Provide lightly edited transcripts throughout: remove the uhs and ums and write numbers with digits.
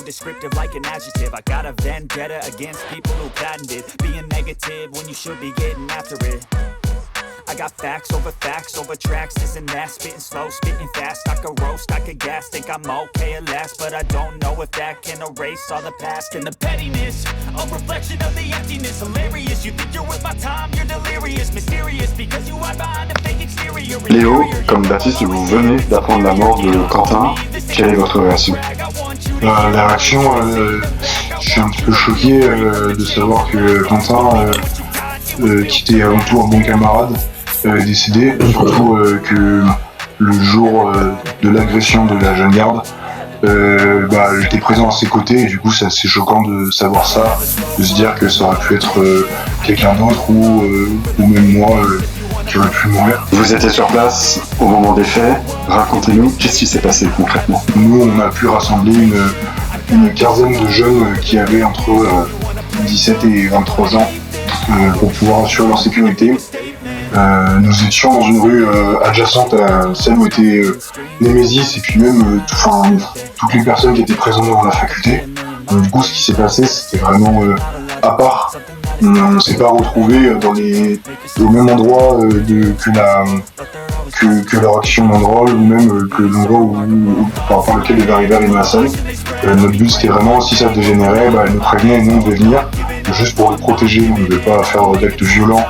Descriptive like an adjective. I got a vendetta against people who patented being negative when you should be getting after it. I got facts over tracks, this and that. Spitting slow, spitting fast. I could roast, I could gas. Think I'm okay at last, but I don't know if that can erase all the past. And the pettiness, a reflection of the emptiness. Hilarious, you think you're worth my time, you're delirious. Mysterious, because you hide behind a fake exterior. Léo, comme Baptiste, vous venez d'apprendre la mort de Quentin. Quelle est votre réaction ? La réaction, je suis un petit peu choqué de savoir que Quentin, qui était avant tout un bon camarade, est décédé. Surtout que le jour de l'agression de la jeune garde, j'étais présent à ses côtés et du coup c'est assez choquant de savoir ça, de se dire que ça aurait pu être quelqu'un d'autre ou même moi qui aurait pu mourir. Vous étiez sur place au moment des faits, racontez-nous, qu'est-ce qui s'est passé concrètement ? Nous on a pu rassembler une quinzaine de jeunes qui avaient entre 17 et 23 ans pour pouvoir assurer leur sécurité. Nous étions dans une rue adjacente à celle où était Némésis et puis même toutes les personnes qui étaient présentes dans la faculté. Donc, du coup, ce qui s'est passé, c'était vraiment à part. On ne s'est pas retrouvés au même endroit que leur action banderole ou même que l'endroit par lequel devait arriver Arima Hassan. Notre but, c'était vraiment, si ça dégénérait, elle nous prévenait et nous, on devait venir, juste pour les protéger. On ne devait pas faire d'actes violents,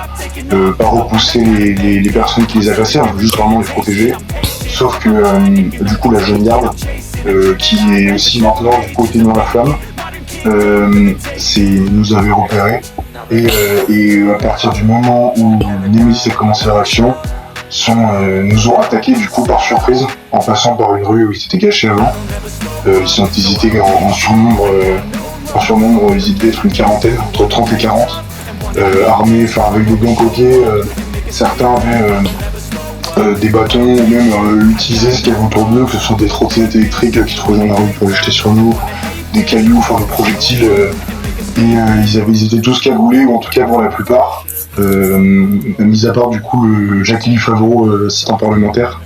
pas repousser les personnes qui les agressaient, on devait juste vraiment les protéger. Sauf que, du coup, la jeune garde, qui est aussi maintenant du côté dans la flamme, nous avait repérés. Et à partir du moment où Némésis a commencé leur action, nous ont attaqués du coup par surprise en passant par une rue où ils s'étaient cachés avant. Ils étaient en surnombre, ils devaient être une quarantaine, entre 30 et 40, armés, avec des gants coquets. Certains avaient des bâtons, ou même utilisaient ce qu'il y avait autour d'eux, que ce soit des trottinettes électriques qui trouvaient dans la rue pour les jeter sur nous, des cailloux, des projectiles. Ils étaient tous cagoulés, ou en tout cas pour la plupart. Mis à part du coup Jacques-Élie Favreau, assistant parlementaire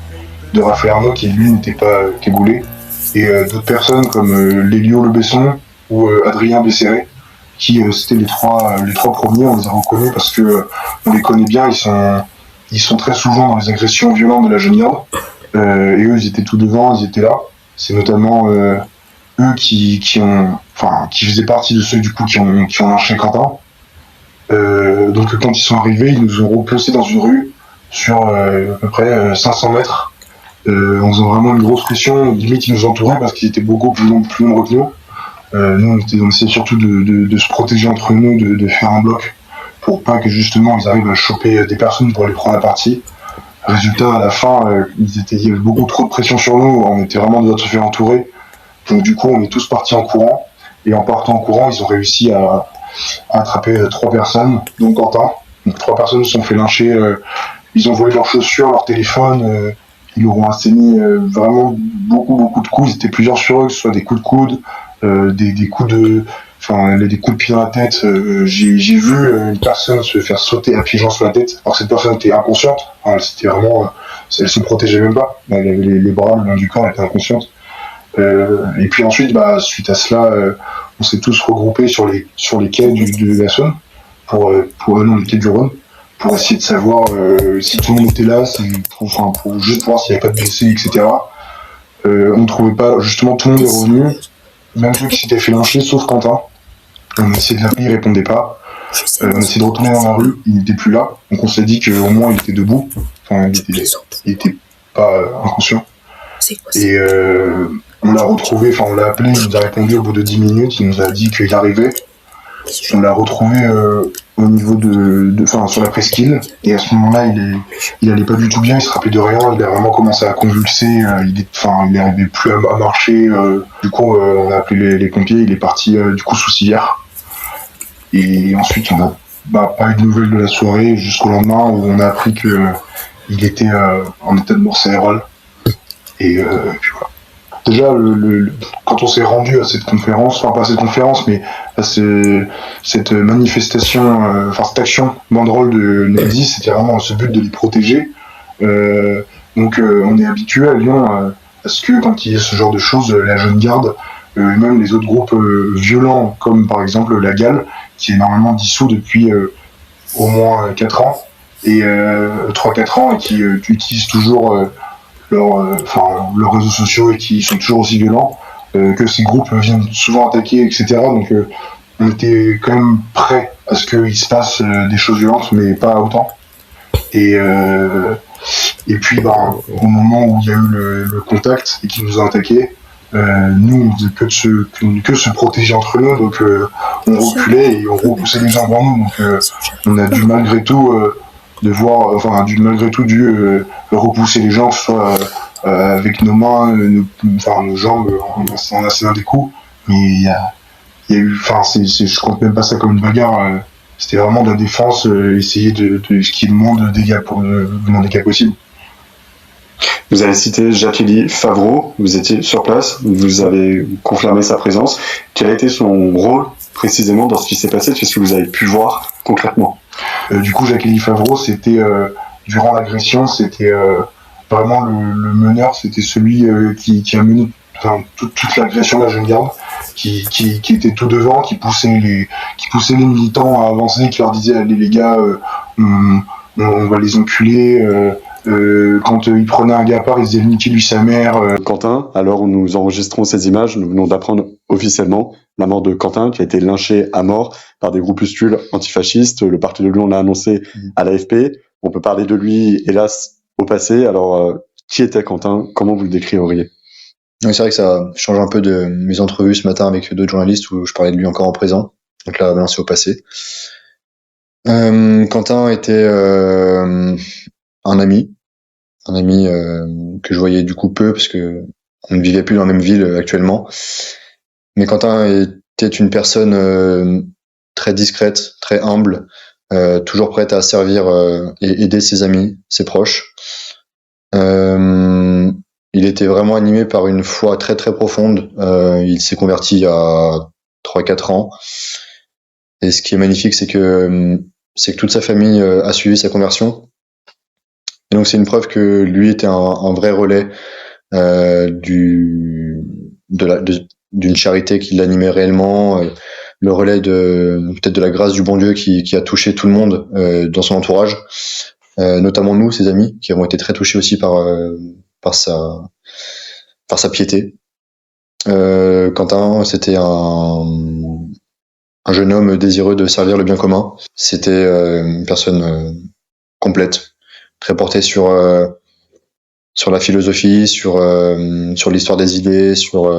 de Raphaël Arnaud, qui lui n'était pas cagoulé, et d'autres personnes comme Lélio Le Besson ou Adrien Besséré, qui c'était les trois premiers. On les a reconnus parce que on les connaît bien, ils sont très souvent dans les agressions violentes de la jeune garde, et eux ils étaient tout devant, ils étaient là. C'est notamment eux qui faisaient partie de ceux du coup qui ont lynché Quentin. Donc quand ils sont arrivés, ils nous ont repoussés dans une rue sur à peu près 500 mètres, en faisant vraiment une grosse pression. Limite ils nous entouraient parce qu'ils étaient beaucoup plus nombreux que nous. Nous on essayait surtout de se protéger entre nous, de faire un bloc pour pas que justement ils arrivent à choper des personnes pour les prendre à partie. Résultat, à la fin, il y avait beaucoup trop de pression sur nous, on était vraiment de se faire entourer. Donc du coup on est tous partis en courant, et en partant en courant ils ont réussi à attraper 3 personnes, dont Quentin. Donc 3 personnes se sont fait lyncher, ils ont volé leurs chaussures, leur téléphone, ils leur ont asséné vraiment beaucoup de coups. Ils étaient plusieurs sur eux, que ce soit des coups de coude, des coups de pied dans la tête. J'ai vu une personne se faire sauter à pieds joints sur la tête. Alors cette personne était inconsciente, c'était vraiment, elle se protégeait même pas, elle avait les bras le long du corps, elle était inconsciente. Et puis ensuite, suite à cela, on s'est tous regroupés sur les quais de la Saône, pour les quais du Rhône, pour essayer de savoir si tout le monde était là, pour juste voir s'il n'y avait pas de blessés, etc. On ne trouvait pas, justement tout le monde est revenu, même ceux qui s'étaient fait lyncher, sauf Quentin. On a essayé de l'appeler, il répondait pas. On a essayé de retourner dans la rue, il n'était plus là, donc on s'est dit qu'au moins il était debout, il était pas inconscient. Et on l'a retrouvé, on l'a appelé, il nous a répondu au bout de 10 minutes, il nous a dit qu'il arrivait. On l'a retrouvé au niveau sur la presqu'île, et à ce moment-là, il allait pas du tout bien, il se rappelait de rien, il a vraiment commencé à convulser, il n'arrivait plus à marcher. Du coup, on a appelé les pompiers, il est parti du coup sous civière. Et ensuite, on n'a pas eu de nouvelles de la soirée jusqu'au lendemain où on a appris qu'il était en état de mort cérébrale. Et puis voilà. Déjà, quand on s'est rendu à cette conférence, pas à cette conférence, mais à cette manifestation, cette action banderole de Némésis, c'était vraiment ce but de les protéger. Donc on est habitué à Lyon à ce que quand il y a ce genre de choses, la jeune garde même les autres groupes violents, comme par exemple la GAL, qui est normalement dissous depuis au moins 4 ans, et 3-4 ans, et qui utilisent toujours leurs réseaux sociaux et qui sont toujours aussi violents, que ces groupes viennent souvent attaquer, etc. Donc on était quand même prêt à ce qu'il se passe des choses violentes, mais pas autant. Et puis, au moment où il y a eu le contact et qu'ils nous ont attaqués, nous, on faisait que de se protéger entre nous, donc on reculait et on repoussait les gens devant nous. Donc on a dû malgré tout dû repousser les gens, soit avec nos mains, nos jambes, en assénant des coups. Mais il y a eu, je compte même pas ça comme une bagarre. C'était vraiment de la défense, essayer de ce qui est le moins de dégâts possible. Vous avez cité Jacques-Élie Favreau, vous étiez sur place, vous avez confirmé sa présence. Quel a été son rôle précisément dans ce qui s'est passé? Qu'est-ce que vous avez pu voir concrètement? Du coup, Jacques-Élie Favreau, c'était durant l'agression, c'était vraiment le meneur, c'était celui qui a mené toute l'agression de la jeune garde, qui était tout devant, qui poussait les militants à avancer, qui leur disait allez les gars, on va les enculer. Quand il prenait un gars à part, il disait niquer lui sa mère. Quentin, à l'heure où nous enregistrons ces images, nous venons d'apprendre officiellement la mort de Quentin, qui a été lynché à mort par des groupuscules antifascistes. Le parquet de Lyon l'a annoncé à l'AFP. On peut parler de lui, hélas, au passé. Alors, qui était Quentin? Comment vous le décririez? Oui, c'est vrai que ça change un peu de mes entrevues ce matin avec d'autres journalistes où je parlais de lui encore en présent. Donc là, c'est au passé. Quentin était un ami que je voyais du coup peu parce que on ne vivait plus dans la même ville actuellement. Mais Quentin était une personne très discrète, très humble, toujours prête à servir et aider ses amis, ses proches. Il était vraiment animé par une foi très très profonde. Il s'est converti il y a 3-4 ans. Et ce qui est magnifique, c'est que toute sa famille a suivi sa conversion. Et donc c'est une preuve que lui était un vrai relais d'une charité qui l'animait réellement, le relais peut-être de la grâce du bon Dieu qui a touché tout le monde dans son entourage, notamment nous, ses amis, qui avons été très touchés aussi par sa piété. Quentin, c'était un jeune homme désireux de servir le bien commun. C'était une personne complète, très portée sur la philosophie, sur l'histoire des idées, sur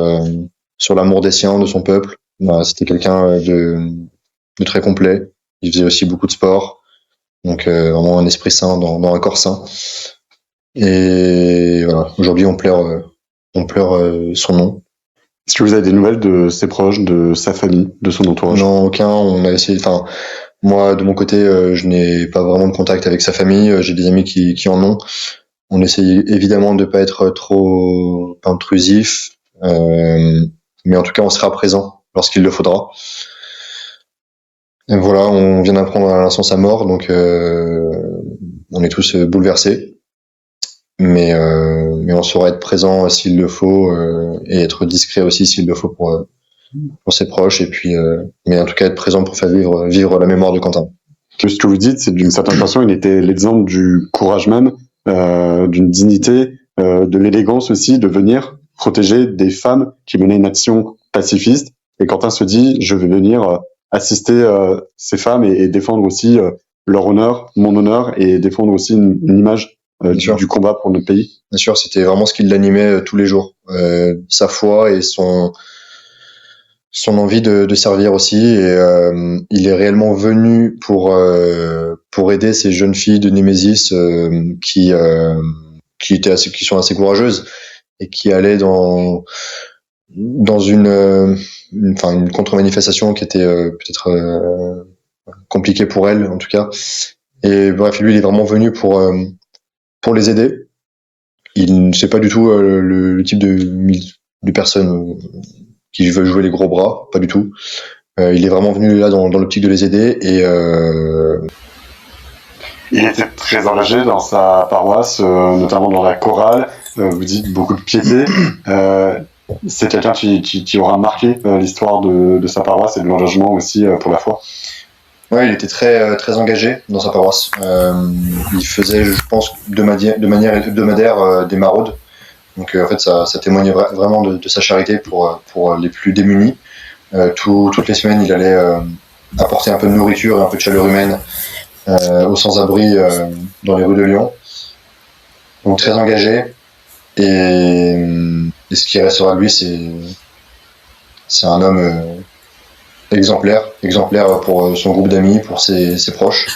l'amour des siens, de son peuple. Voilà, c'était quelqu'un de très complet. Il faisait aussi beaucoup de sport, donc vraiment un esprit sain dans un corps sain. Et voilà, aujourd'hui on pleure son nom. Est-ce que vous avez des nouvelles de ses proches, de sa famille, de son entourage? Non, aucun. On a essayé. Enfin, moi de mon côté, je n'ai pas vraiment de contact avec sa famille. J'ai des amis qui en ont. On essaye évidemment de pas être trop intrusif, mais en tout cas on sera présent lorsqu'il le faudra. Et voilà, on vient d'apprendre à l'instant sa mort, donc on est tous bouleversés. Mais on saura être présent s'il le faut et être discret aussi s'il le faut pour ses proches. Et puis, mais en tout cas être présent pour faire vivre la mémoire de Quentin. Ce que vous dites, c'est d'une certaine façon, il était l'exemple du courage même, d'une dignité, de l'élégance aussi, de venir protéger des femmes qui menaient une action pacifiste. Et Quentin se dit, je vais venir assister ces femmes et défendre aussi leur honneur, mon honneur, et défendre aussi une image du combat pour notre pays. Bien sûr, c'était vraiment ce qui l'animait tous les jours. Sa foi et son envie de servir aussi. Et il est réellement venu pour aider ces jeunes filles de Némésis qui sont assez courageuses et qui allaient dans une contre-manifestation qui était peut-être compliquée pour elles en tout cas. Et bref, lui il est vraiment venu pour les aider. Il ne sait pas du tout le type de personne qui veut jouer les gros bras, pas du tout. Il est vraiment venu là dans l'optique de les aider et il était très engagé dans sa paroisse, notamment dans la chorale. Vous dites beaucoup de piété. C'est quelqu'un qui aura marqué l'histoire de sa paroisse et de l'engagement aussi pour la foi. Ouais, il était très engagé dans sa paroisse. Il faisait, je pense, de manière hebdomadaire des maraudes. Donc en fait, ça témoignait vraiment de sa charité pour les plus démunis. Toutes les semaines, il allait apporter un peu de nourriture et un peu de chaleur humaine aux sans-abri dans les rues de Lyon. Donc très engagé. Et ce qui restera de lui, c'est un homme exemplaire pour son groupe d'amis, pour ses proches.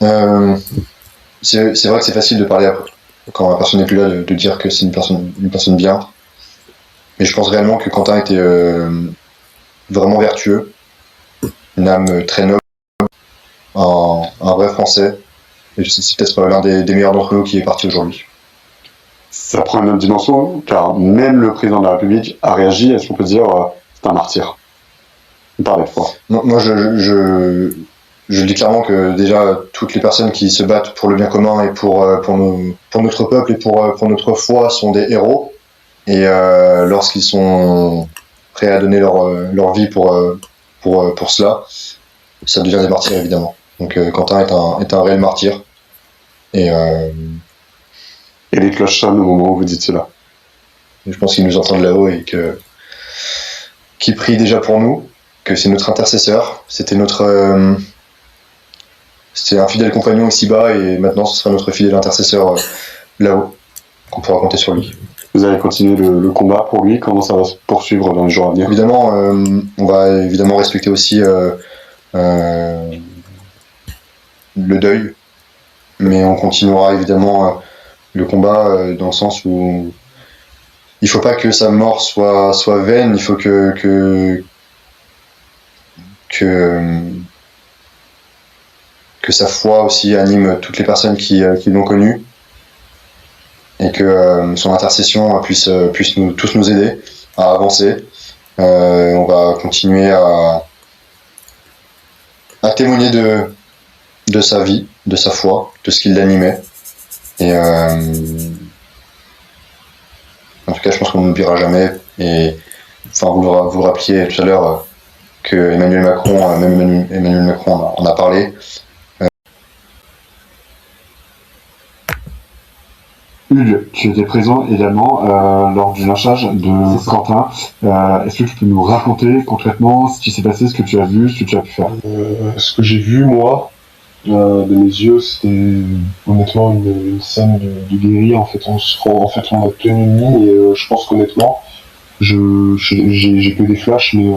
C'est vrai que c'est facile de parler après, quand la personne n'est plus là, de dire que c'est une personne bien. Mais je pense réellement que Quentin était vraiment vertueux, une âme très noble, un vrai Français. Et c'est peut-être l'un des meilleurs d'entre nous qui est parti aujourd'hui. Ça prend une autre dimension, car même le président de la République a réagi. Est-ce qu'on peut dire c'est un martyr? Par la foi. Moi, je dis clairement que déjà, toutes les personnes qui se battent pour le bien commun et pour notre peuple et pour notre foi sont des héros. Et lorsqu'ils sont prêts à donner leur vie pour cela, ça devient des martyrs, évidemment. Donc Quentin est un réel martyr. Et les cloches sonnent au moment où vous dites cela. Je pense qu'il nous entend de là-haut et qu'il prie déjà pour nous, que c'est notre intercesseur. C'était un fidèle compagnon ici-bas et maintenant ce sera notre fidèle intercesseur là-haut, qu'on pourra compter sur lui. Vous allez continuer le combat pour lui. Comment ça va se poursuivre dans les jours à venir? Évidemment, on va évidemment respecter aussi le deuil, mais on continuera évidemment le combat dans le sens où il faut pas que sa mort soit vaine. Il faut que sa foi aussi anime toutes les personnes qui l'ont connu et que son intercession puisse tous nous aider à avancer. On va continuer à témoigner de sa vie, de sa foi, de ce qui l'animait. Et en tout cas, je pense qu'on n'oubliera jamais. Et enfin, vous le rappeliez tout à l'heure que Emmanuel Macron en a parlé. Hugues, tu étais présent également lors du lynchage de Quentin. Est-ce que tu peux nous raconter concrètement ce qui s'est passé, ce que tu as vu, ce que tu as pu faire? Ce que j'ai vu, moi, de mes yeux, c'était honnêtement une scène de guérilla. En fait, on a tenu une ligne et je pense qu'honnêtement, j'ai que des flashs, mais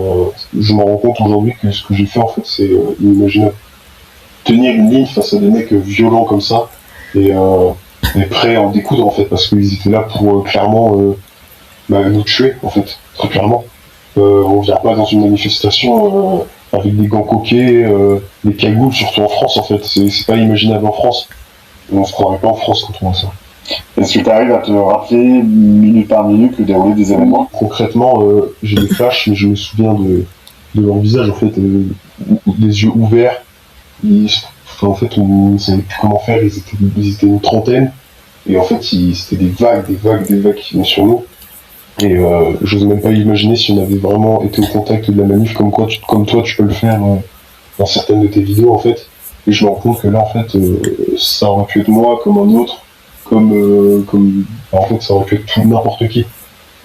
je me rends compte aujourd'hui que ce que j'ai fait, en fait, c'est inimaginable. Tenir une ligne face à des mecs violents comme ça et prêts à en découdre, en fait, parce qu'ils étaient là pour clairement nous tuer, en fait, très clairement. On vient pas dans une manifestation avec des gants coquets, des cagoules, surtout en France, en fait. C'est pas imaginable en France. On se croirait pas en France quand on voit ça. Est-ce que tu arrives à te rappeler minute par minute le déroulé des événements? Concrètement, j'ai des flashs, mais je me souviens de leur visage, en fait, des yeux ouverts. En fait, on ne savait plus comment faire. Ils étaient une trentaine, et en fait, c'était des vagues qui venaient sur nous. Et j'ose même pas imaginer si on avait vraiment été au contact de la manif comme toi tu peux le faire dans certaines de tes vidéos, en fait. Et je me rends compte que là, en fait, ça aurait pu être moi comme un autre, en fait, ça aurait pu être tout n'importe qui,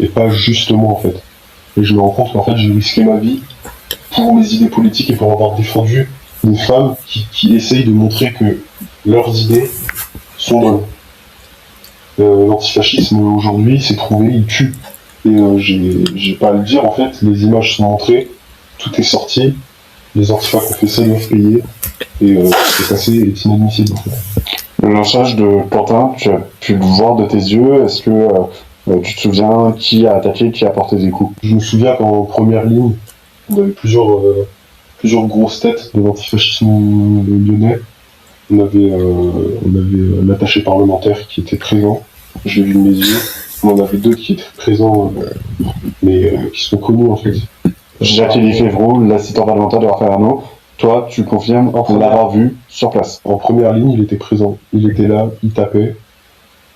et pas juste moi, en fait. Et je me rends compte qu'en fait, j'ai risqué ma vie pour mes idées politiques et pour avoir défendu des femmes qui essayent de montrer que leurs idées sont bonnes. L'antifascisme aujourd'hui, c'est trouvé, il tue. Et j'ai pas à le dire, en fait, les images sont montrées, tout est sorti, les antifas qui ont fait ça doivent payer, et c'est inadmissible, en fait. Le lynchage de Quentin, tu as pu le voir de tes yeux. Est-ce que tu te souviens qui a attaqué, qui a porté des coups? Je me souviens qu'en première ligne, on avait plusieurs grosses têtes de l'antifascisme lyonnais. On avait l'attaché parlementaire qui était présent, je l'ai vu de mes yeux. On en avait deux qui étaient présents, mais qui sont connus, en fait. Jacques-Élie Févroux, l'assistant parlementaire de Raphaël Arnaud. Toi, tu confirmes l'avoir vu sur place? En première ligne, il était présent. Il était là, il tapait.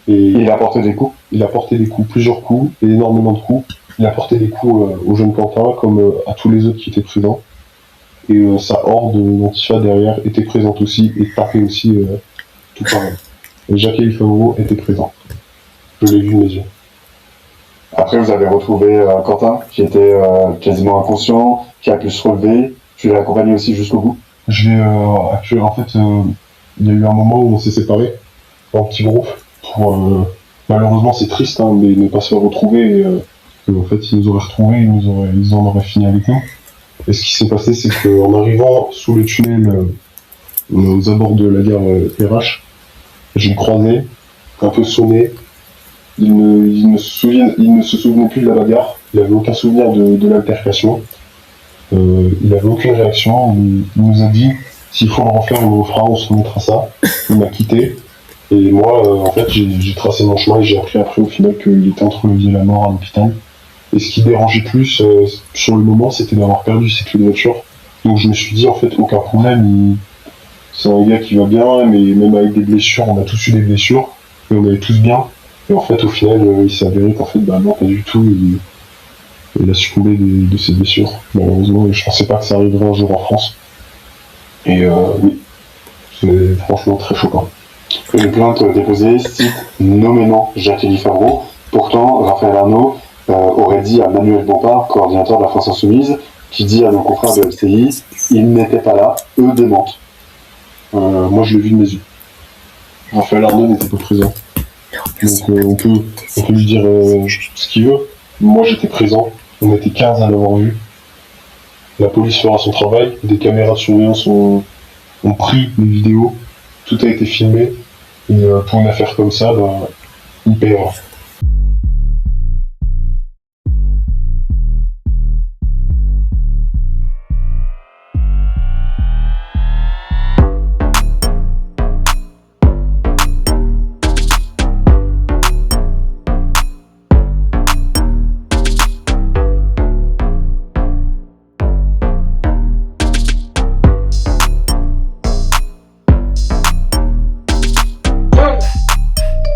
Et il a porté des coups? il a porté des coups, plusieurs coups, et énormément de coups. Il a porté des coups au jeune Quentin, comme à tous les autres qui étaient présents. Et sa horde d'Antifa derrière était présente aussi, et tapait aussi tout pareil. Et Jacques-Élie Favreau était présent. Je l'ai vu de mes yeux. Après, vous avez retrouvé Quentin, qui était quasiment inconscient, qui a pu se relever. Tu l'as accompagné aussi jusqu'au bout. Je l'ai en fait, il y a eu un moment où on s'est séparés en petit groupe. Malheureusement, c'est triste, hein, mais ne pas se retrouver. En fait, ils nous auraient retrouvés, ils en auraient fini avec nous. Et ce qui s'est passé, c'est qu'en arrivant sous le tunnel aux abords de la gare RH, j'ai croisé, un peu sonné. Il ne se souvenait plus de la bagarre. Il n'avait aucun souvenir de l'altercation. Il n'avait aucune réaction. Il nous a dit s'il faut le refaire, on le fera, on se remettra ça. Il m'a quitté. Et moi, en fait, j'ai tracé mon chemin et j'ai appris après au final qu'il était entre le vie et la mort à l'hôpital. Et ce qui dérangeait plus sur le moment, c'était d'avoir perdu ses clés de voiture. Donc je me suis dit, en fait, aucun problème. C'est un gars qui va bien, mais même avec des blessures, on a tous eu des blessures. Et on allait tous bien. Et en fait, au final, il s'est avéré qu'en fait, non, pas du tout. Il a succombé de ses blessures, malheureusement. Et je pensais pas que ça arriverait un jour en France. Et oui, c'est franchement très choquant. Une plainte déposée cite nommément Jacques-Élie Favreau. Pourtant, Raphaël Arnaud aurait dit à Manuel Bompard, coordinateur de la France Insoumise, qui dit à nos confrères de LCI, ils n'étaient pas là, eux démentent. Moi, je l'ai vu de mes yeux. Raphaël Arnaud n'était pas présent. Donc on peut lui dire ce qu'il veut. Moi, j'étais présent. On était 15 à l'avoir vu. La police fera son travail. Des caméras de surveillance ont pris les vidéos. Tout a été filmé. Et pour une affaire comme ça, il paiera.